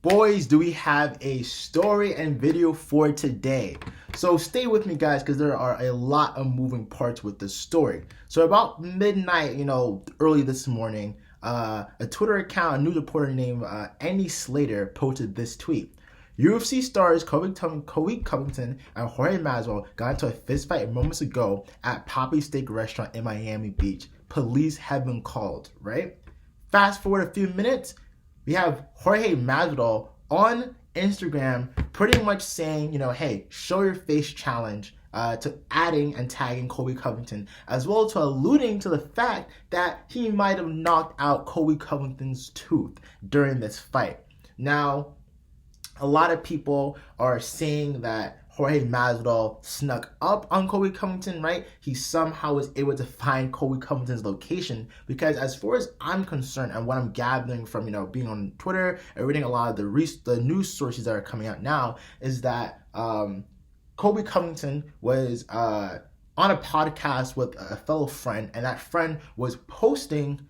Boys, do we have a story and video for today? So stay with me, guys, because there are a lot of moving parts with this story. So about midnight, early this morning, a Twitter account, a news reporter named Andy Slater posted this tweet. UFC stars Colby Covington and Jorge Masvidal got into a fistfight moments ago at Poppy Steak Restaurant in Miami Beach. Police have been called, right? Fast forward a few minutes, we have Jorge Masvidal on Instagram pretty much saying, hey, show your face challenge, to adding and tagging Colby Covington, as well as to alluding to the fact that he might have knocked out Colby Covington's tooth during this fight. Now, a lot of people are saying that Jorge Masvidal snuck up on Colby Covington, right? He somehow was able to find Colby Covington's location because, as far as I'm concerned, and what I'm gathering from being on Twitter and reading a lot of the news sources that are coming out now, is that Colby Covington was on a podcast with a fellow friend, and that friend was posting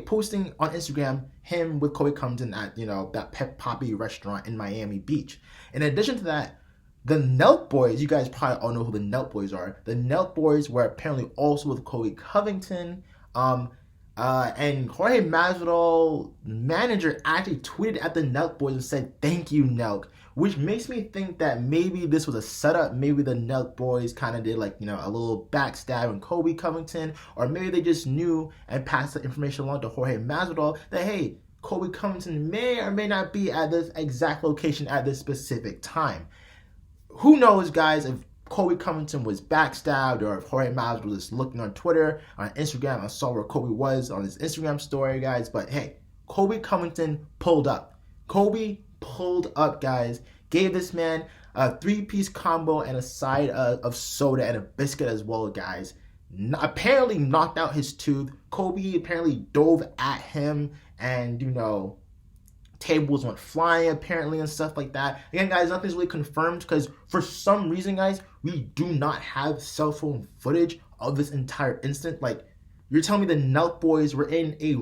posting on Instagram him with Colby Covington at, that Pep Poppy restaurant in Miami Beach. In addition to that, the Nelk Boys, you guys probably all know who the Nelk Boys are. The Nelk Boys were apparently also with Colby Covington. And Jorge Masvidal manager actually tweeted at the Nelk Boys and said, "Thank you, Nelk," which makes me think that maybe this was a setup. Maybe the Nelk Boys kind of did a little backstab on Colby Covington, or maybe they just knew and passed the information along to Jorge Masvidal that, hey, Colby Covington may or may not be at this exact location at this specific time. Who knows, guys, if Colby Covington was backstabbed or if Jorge Masvidal was just looking on Twitter, on Instagram, and saw where Colby was on his Instagram story, guys. But hey, Colby Covington pulled up. Colby pulled up, guys. Gave this man a 3-piece combo and a side of soda and a biscuit as well, guys. Apparently knocked out his tooth. Colby apparently dove at him and, tables went flying apparently and stuff like that. Again, guys, nothing's really confirmed because for some reason, guys, we do not have cell phone footage of this entire incident. Like, you're telling me the Nelk Boys were in a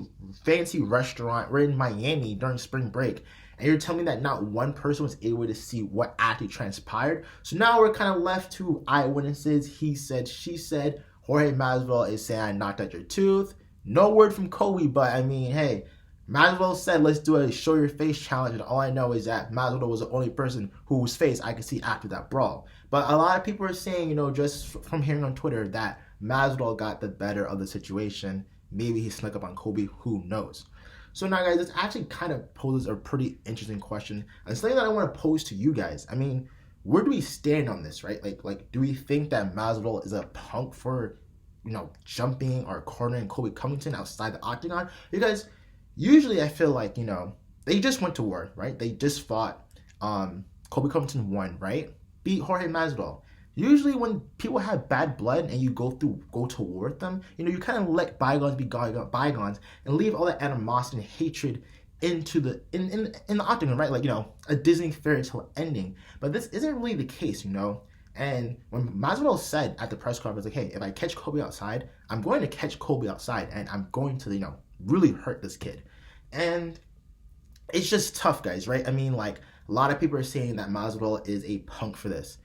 fancy restaurant, we're in Miami during spring break, and you're telling me that not one person was able to see what actually transpired? So now we're kind of left to eyewitnesses. He said, she said. Jorge Masvidal is saying, "I knocked out your tooth." No word from Colby, but I mean, hey, Masvidal said, "Let's do a show your face challenge," and all I know is that Masvidal was the only person whose face I could see after that brawl. But a lot of people are saying, just from hearing on Twitter, that Masvidal got the better of the situation. Maybe he snuck up on Colby, who knows? So now, guys, this actually kind of poses a pretty interesting question, and something that I want to pose to you guys. I mean, where do we stand on this, right? Like, do we think that Masvidal is a punk for, jumping or cornering Colby Covington outside the octagon? You guys, usually I feel like, they just went to war, right? They just fought. Colby Covington won, right? Beat Jorge Masvidal. Usually when people have bad blood and you go to war with them, you kind of let bygones be bygones and leave all that animosity and hatred into the in the octagon, right? Like, a Disney fairy tale ending. But this isn't really the case, And when Masvidal said at the press conference, like, hey, if I catch Colby outside, I'm going to catch Colby outside and I'm going to, really hurt this kid. And it's just tough, guys, right? I mean, like, a lot of people are saying that Masvidal is a punk for this.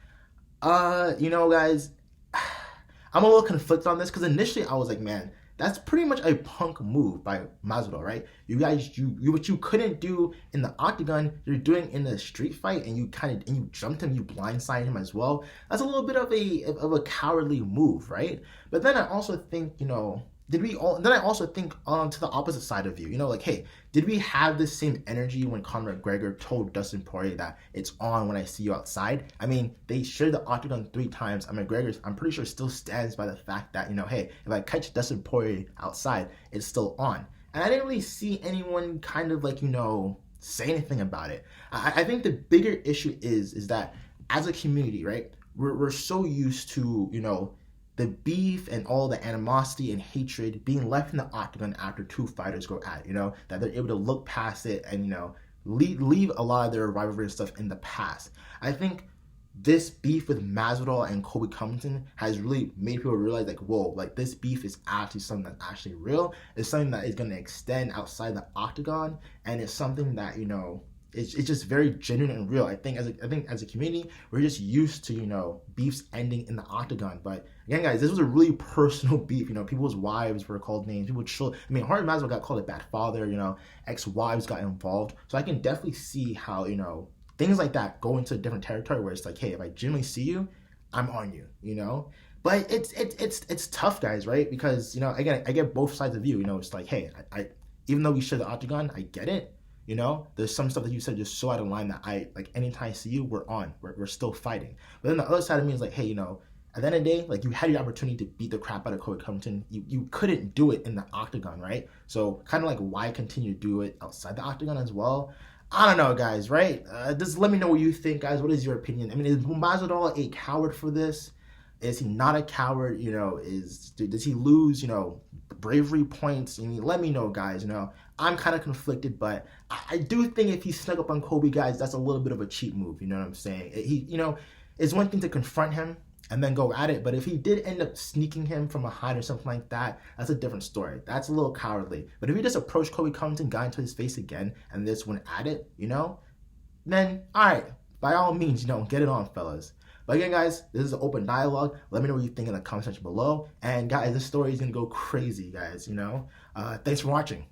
Guys, I'm a little conflicted on this because initially I was like, man, that's pretty much a punk move by Masvidal, right? You guys, you what you couldn't do in the octagon, you're doing in the street fight, and you jumped him, you blindsided him as well. That's a little bit of a cowardly move, right? But then I also think, then I also think to the opposite side of you, like, hey, did we have the same energy when Conor McGregor told Dustin Poirier that it's on when I see you outside? I mean, they shared the octagon 3 times, and McGregor, I'm pretty sure, still stands by the fact that, hey, if I catch Dustin Poirier outside, it's still on. And I didn't really see anyone kind of say anything about it. I think the bigger issue is that as a community, right, we're so used to, the beef and all the animosity and hatred being left in the octagon after 2 fighters go at it, that they're able to look past it and, leave a lot of their rivalry and stuff in the past. I think this beef with Masvidal and Colby Covington has really made people realize, like, whoa, like, this beef is actually something that's actually real. It's something that is going to extend outside the octagon, and it's something that, it's just very genuine and real. I think as a community, we're just used to, you know, beefs ending in the octagon. But again, guys, this was a really personal beef. You know, people's wives were called names. People chill. I mean, Jorge Masvidal got called a bad father. You know, ex-wives got involved. So I can definitely see how, you know, things like that go into a different territory where it's like, hey, if I genuinely see you, I'm on you. You know. But it's tough, guys, right? Because, you know, again, I get both sides of you. You know, it's like, hey, I even though we share the octagon, I get it. You know, there's some stuff that you said just so out of line that I, like, anytime I see you, we're on. We're still fighting. But then the other side of me is like, hey, you know, at the end of the day, like, you had your opportunity to beat the crap out of Colby Covington. You couldn't do it in the octagon, right? So kind of like, why continue to do it outside the octagon as well? I don't know, guys, right? Just let me know what you think, guys. What is your opinion? I mean, is Masvidal a coward for this? Is he not a coward? You know, does he lose, you know, bravery points? I mean, let me know, guys. You know, I'm kind of conflicted, but I do think if he snuck up on Colby, guys, that's a little bit of a cheap move. You know what I'm saying? You know, it's one thing to confront him and then go at it, but if he did end up sneaking him from behind or something like that, that's a different story. That's a little cowardly. But if he just approached Colby Covington, got into his face again, and this went at it, you know, then all right, by all means, you know, get it on, fellas. But again, guys, this is an open dialogue. Let me know what you think in the comment section below. And guys, this story is gonna go crazy, guys. You know, thanks for watching.